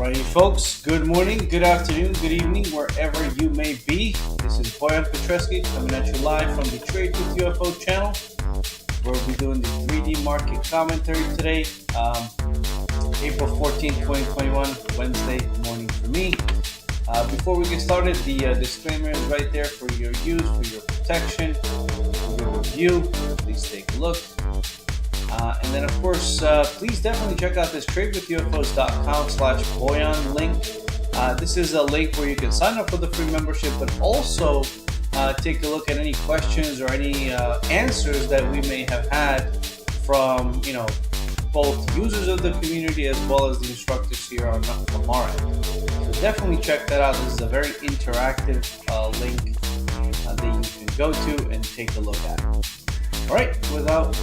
Alrighty, folks. Good morning, good afternoon, good evening, wherever you may be. This is Bojan Petreski coming at you live from the Trade with UFO channel, where we'll be doing the 3D market commentary today, April 14, 2021, Wednesday morning for me. Before we get started, the disclaimer is right there for your use, for your protection, for your review. Please take a look. And then, of course, please definitely check out this tradewithufos.com/Bojan link. This is a link where you can sign up for the free membership, but also take a look at any questions or any answers that we may have had from, both users of the community as well as the instructors here from our end. So definitely check that out. This is a very interactive link that you can go to and take a look at. All right, without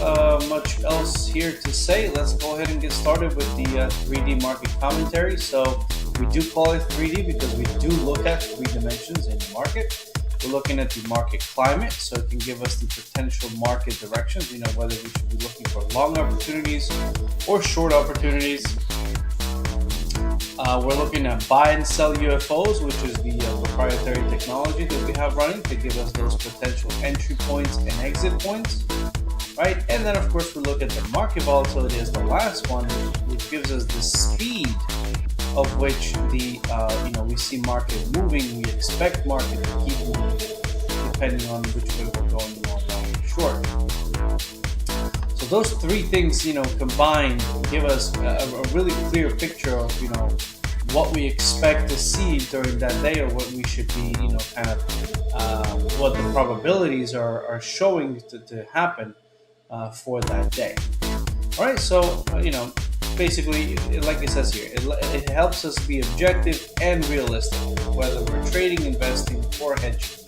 much else here to say, let's go ahead and get started with the 3D market commentary. So we do call it 3D because we do look at three dimensions in the market. We're looking at the market climate, so it can give us the potential market directions, whether we should be looking for long opportunities or short opportunities. We're looking at buy and sell UFOs, which is the proprietary technology that we have running to give us those potential entry points and exit points, right? And then, of course, we look at the market volatility as the last one, which gives us the speed of which we see market moving. We expect market to keep moving, depending on which way we're going, long or short. So those three things, combined, give us a really clear picture of, what we expect to see during that day, or what we should be, what the probabilities are showing to happen for that day. All right, so basically, like it says here, it helps us be objective and realistic, whether we're trading, investing, or hedging.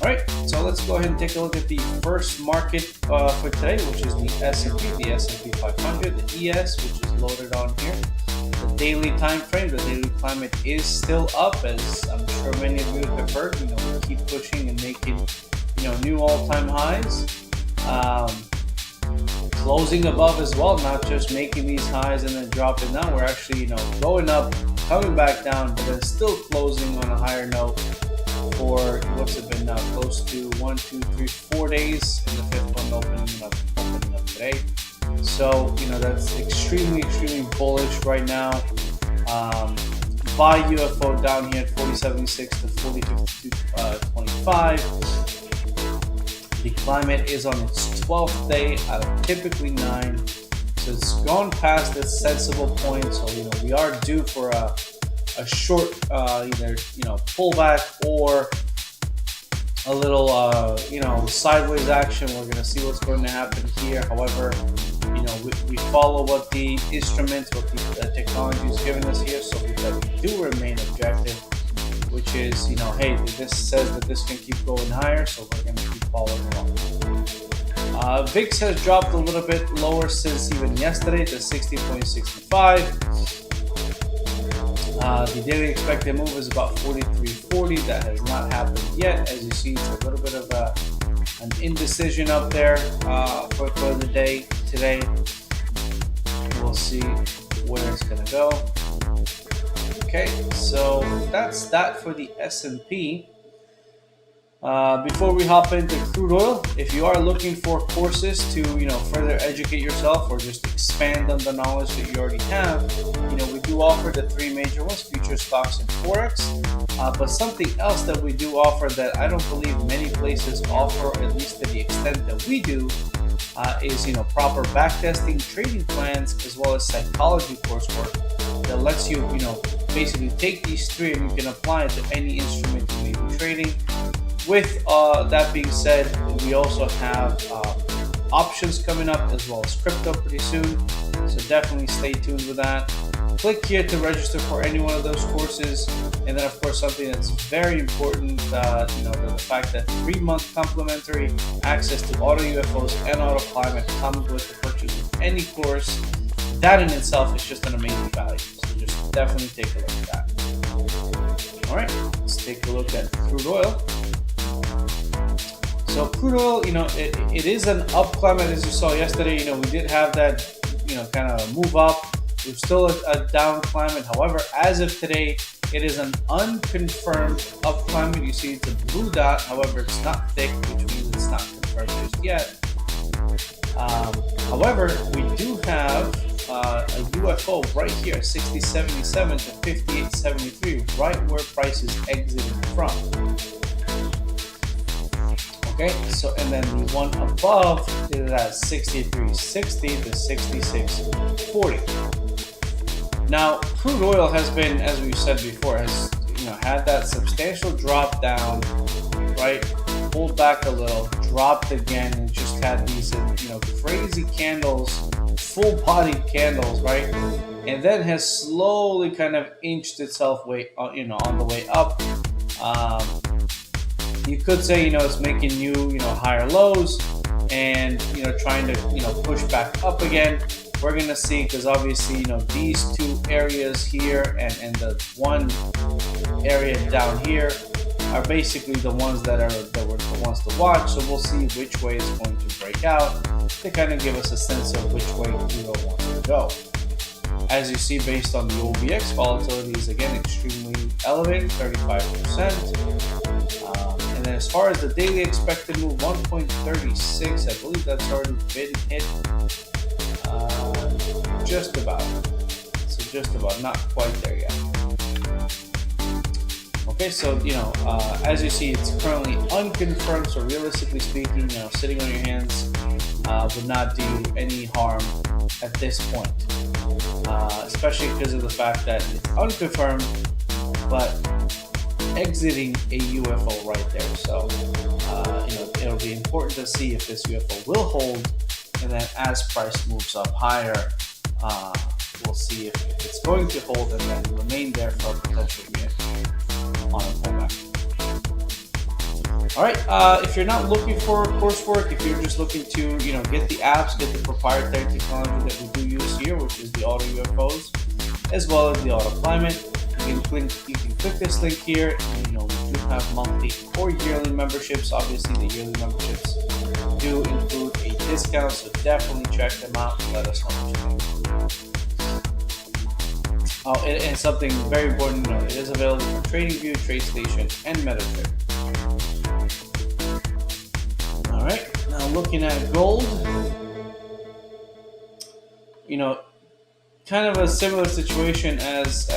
All right, so let's go ahead and take a look at the first market for today, which is the S&P, the S&P 500, the ES, which is loaded on here. The daily time frame, the daily climate is still up, as I'm sure many of you have heard. We keep pushing and making, new all-time highs. Closing above as well, not just making these highs and then dropping down. We're actually, going up, coming back down, but then still closing on a higher note for what's it been now, close to 4 days, and the fifth one opening up today. So, that's extremely bullish right now. Buy UFO down here at 40.76 to 40.25. The climate is on its 12th day out of typically 9. So it's gone past its sensible point. So, we are due for a short either pullback or a little sideways action. We're going to see what's going to happen here. However, we follow what the instruments, what the technology is giving us here, so we do remain objective, which is, hey, this says that this can keep going higher, so we're going to keep following along. VIX has dropped a little bit lower since even yesterday to 60.65. The daily expected move is about 43.40. That has not happened yet. As you see, it's a little bit of an indecision up there for the day today. We'll see where it's going to go. Okay, so that's that for the S&P. Before we hop into crude oil, if you are looking for courses to further educate yourself or just expand on the knowledge that you already have, we do offer the three major ones: futures, stocks, and forex. But something else that we do offer that I don't believe many places offer, at least to the extent that we do, is proper backtesting, trading plans, as well as psychology coursework that lets you basically take these three and you can apply it to any instrument you may be trading. With that being said, we also have options coming up as well as crypto pretty soon, so definitely stay tuned with that. Click here to register for any one of those courses. And then, of course, something that's very important, the fact that 3-month complimentary access to AutoUFOs and AutoClimate comes with the purchase of any course. That in itself is just an amazing value, so just definitely take a look at that. All right, let's take a look at crude oil. So crude oil, it is an up climate, as you saw yesterday. We did have that, kind of move up. We're still a down climate. However, as of today, it is an unconfirmed up climate. You see it's a blue dot. However, it's not thick, which means it's not confirmed just yet. However, we do have a UFO right here, 60.77 to 58.73, right where price is exiting from. Okay, so and then the one above is at 63.60 to 66.40. Now, crude oil has been, as we've said before, has had that substantial drop down, right? Pulled back a little, dropped again, and just had these crazy candles, full-bodied candles, right? And then has slowly kind of inched itself on the way up. You could say it's making new higher lows, and trying to push back up again. We're gonna see, because obviously these two areas here and the one area down here are basically the ones that were the ones to watch. So we'll see which way it's going to break out to kind of give us a sense of which way Crude Oil wants to go. As you see, based on the OBX, volatility is again extremely elevated, 35%. And then as far as the daily expected move, 1.36, I believe that's already been hit. Just about. So just about, not quite there yet. Okay, so as you see, it's currently unconfirmed. So realistically speaking, sitting on your hands would not do any harm at this point, especially because of the fact that it's unconfirmed, but exiting a UFO right there. So it'll be important to see if this UFO will hold, and then as price moves up higher, we'll see if it's going to hold and then remain there for a potential reaction on a pullback. All right, if you're not looking for coursework, if you're just looking to get the apps, get the proprietary technology that we do use here, which is the AutoUFOs, as well as the AutoClimate, you can click this link here. We do have monthly or yearly memberships. Obviously, the yearly memberships do include a discount, so definitely check them out and let us know what you think. Oh, and something very important to note, it is available for TradingView, TradeStation, and MetaTrader. All right, now looking at gold, kind of a similar situation as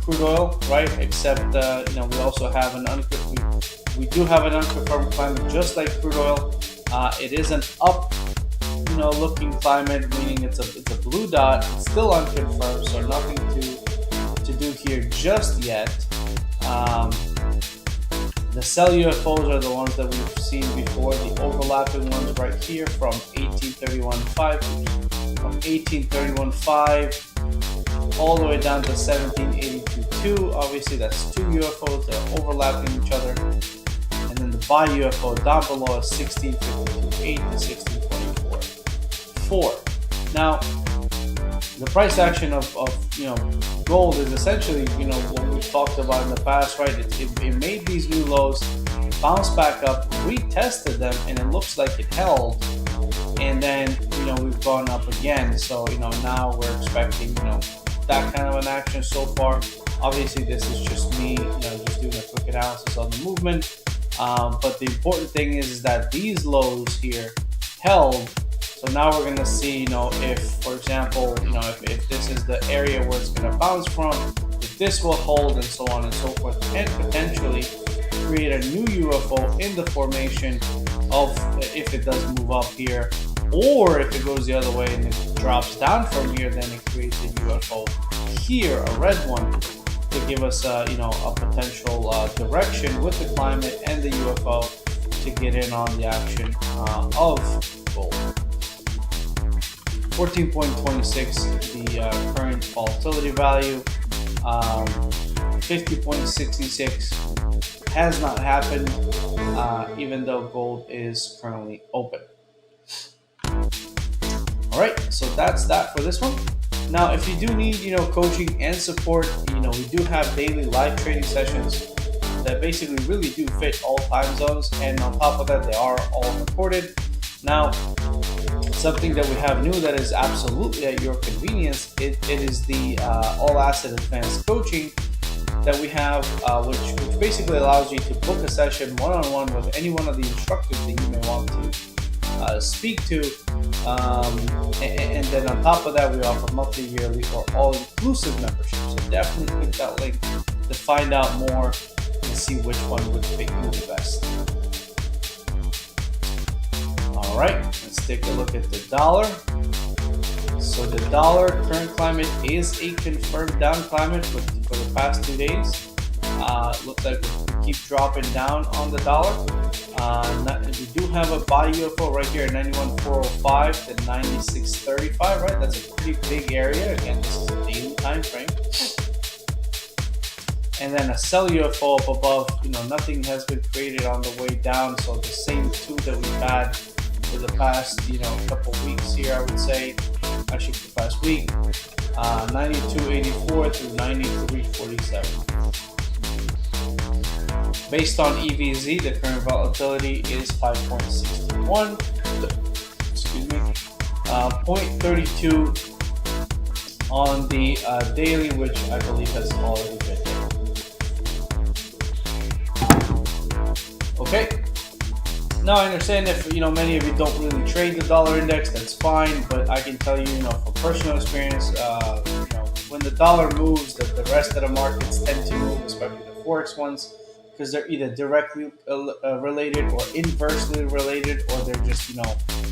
crude oil, right? Except we also have we do have an unconfirmed climate, just like crude oil. It is an up, looking climate, meaning it's a blue dot. It's still unconfirmed, so nothing to do here just yet. The cell UFOs are the ones that we've seen before, the overlapping ones right here from 1831.5, from 1831.5 all the way down to 1782.2. Obviously, that's two UFOs that are overlapping each other. And then the bi UFO down below is 1652.8 to 1624.4. Now, the price action of gold is essentially what we've talked about in the past, right? It made these new lows, bounced back up, retested them, and it looks like it held. And then we've gone up again. So now we're expecting that kind of an action so far. Obviously, this is just me just doing a quick analysis on the movement. But the important thing is that these lows here held. So now we're going to see, if, for example, if this is the area where it's going to bounce from, if this will hold, and so on and so forth, and potentially create a new UFO in the formation of, if it does move up here, or if it goes the other way and it drops down from here, then it creates a UFO here, a red one, to give us a potential direction with the climate and the UFO to get in on the action of gold. 14.26 the current volatility value, 50.66 has not happened, even though gold is currently open. All right, so that's that for this one. Now, if you do need, coaching and support, we do have daily live trading sessions that basically really do fit all time zones, and on top of that, they are all recorded. Now, Something that we have new that is absolutely at your convenience, it is the All Asset Advanced Coaching that we have, which basically allows you to book a session one-on-one with any one of the instructors that you may want to speak to. And then on top of that, we offer monthly, yearly, or all-inclusive membership. So definitely click that link to find out more and see which one would fit you the best. All right, let's take a look at the dollar. So the dollar current climate is a confirmed down climate for the past 2 days. Looks like we keep dropping down on the dollar. We do have a buy UFO right here at 91.405 to 96.35, right? That's a pretty big area. Again, this is a daily time frame. And then a sell UFO up above. Nothing has been created on the way down, so the same two that we've had for the past, couple weeks here, I would say. Actually, for the past week, 92.84 through 93.47. Based on EVZ, the current volatility is 5.61. Excuse me. 0.32 on the daily, which I believe has already been hit. Okay. Now I understand if many of you don't really trade the dollar index, that's fine. But I can tell you, from personal experience, when the dollar moves, the rest of the markets tend to move, especially the forex ones, because they're either directly related or inversely related, or they're just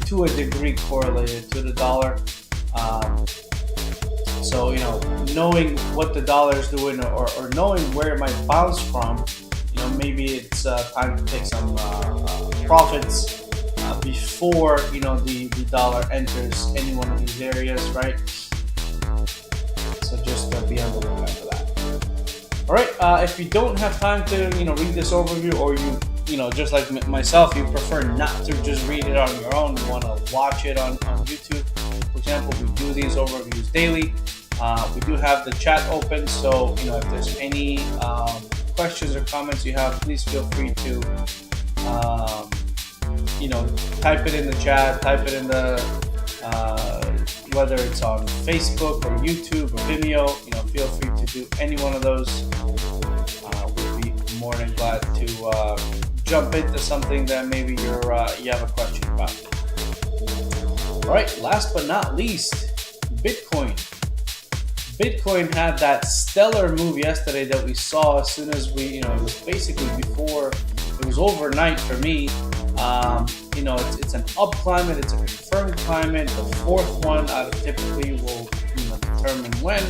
to a degree correlated to the dollar. So knowing what the dollar is doing, or knowing where it might bounce from. Maybe it's time to take some profits before the dollar enters any one of these areas, right? So just be on the lookout for that. All right. If you don't have time to read this overview, or you just like myself, you prefer not to just read it on your own, you want to watch it on YouTube. For example, we do these overviews daily. We do have the chat open, so if there's any questions or comments you have, please feel free to type it in the chat, type it in the whether it's on Facebook or YouTube or Vimeo. Feel free to do any one of those. We'll be more than glad to jump into something that maybe you have a question about. All right, last but not least, Bitcoin. Bitcoin had that stellar move yesterday that we saw as soon as it was basically before, it was overnight for me. It's an up climate, it's a confirmed climate. The fourth one out of typically will determine when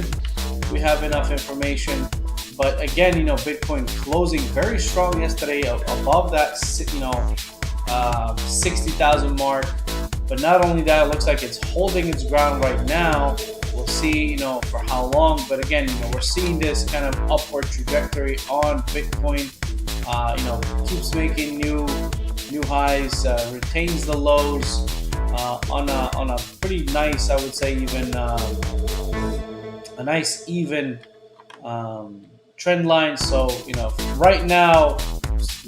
we have enough information. But again, Bitcoin closing very strong yesterday, above that 60,000 mark. But not only that, it looks like it's holding its ground right now. We'll see, for how long. But again, we're seeing this kind of upward trajectory on Bitcoin. Keeps making new highs, retains the lows on a pretty nice, I would say, even a nice even trend line. So right now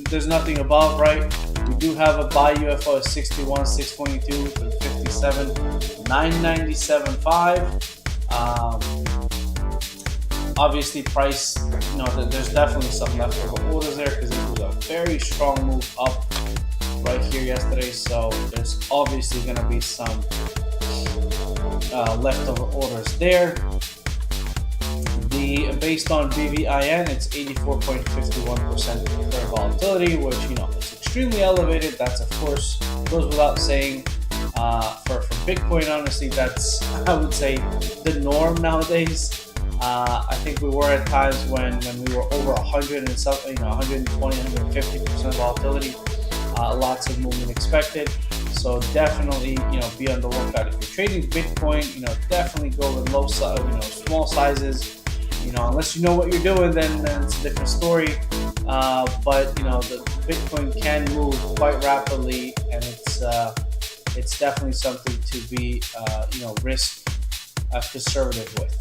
there's nothing above, right? We do have a buy UFO at 61,622 through 57,997.5. Obviously price, there's definitely some leftover orders there, because it was a very strong move up right here yesterday. So there's obviously going to be some leftover orders there. Based on BVIN, it's 84.51% current volatility, which is extremely elevated. That's of course goes without saying. For Bitcoin, honestly, that's, I would say, the norm nowadays. I think we were at times when we were over 100 and something, 120, 150% volatility. Lots of movement expected. So definitely, be on the lookout. If you're trading Bitcoin, definitely go with small sizes. Unless you know what you're doing, then it's a different story. But the Bitcoin can move quite rapidly, and it's definitely something to be risk conservative with.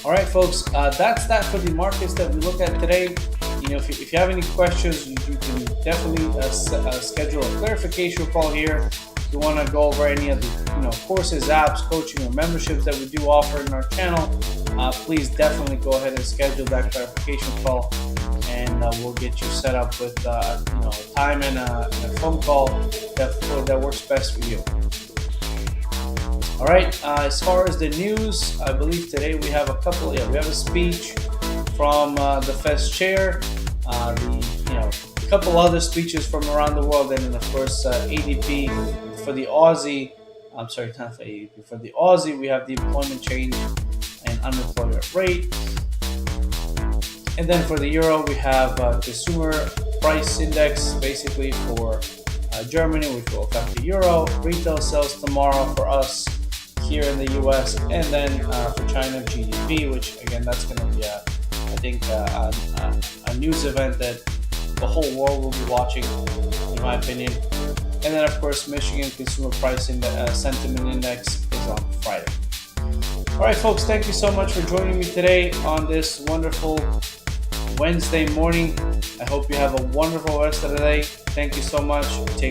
All right, folks, that's that for the markets that we look at today. If you have any questions, you can definitely schedule a clarification call here If you want to go over any of the courses, apps, coaching, or memberships that we do offer in our channel, please definitely go ahead and schedule that clarification call, and we'll get you set up with a time and a phone call that works best for you. All right. As far as the news, I believe today we have we have a speech from the Fed's chair, a couple other speeches from around the world, and then of course ADP for the Aussie. I'm sorry, not for ADP. For the Aussie, we have the employment change and unemployment rate, and then for the euro, we have consumer price index, basically for Germany, which will affect the euro. Retail sales tomorrow for us here in the U.S., and then for China, GDP, which again, that's going to be a news event that the whole world will be watching, in my opinion. And then, of course, Michigan Consumer Price Sentiment Index is on Friday. All right, folks, thank you so much for joining me today on this wonderful Wednesday morning. I hope you have a wonderful rest of the day. Thank you so much. Take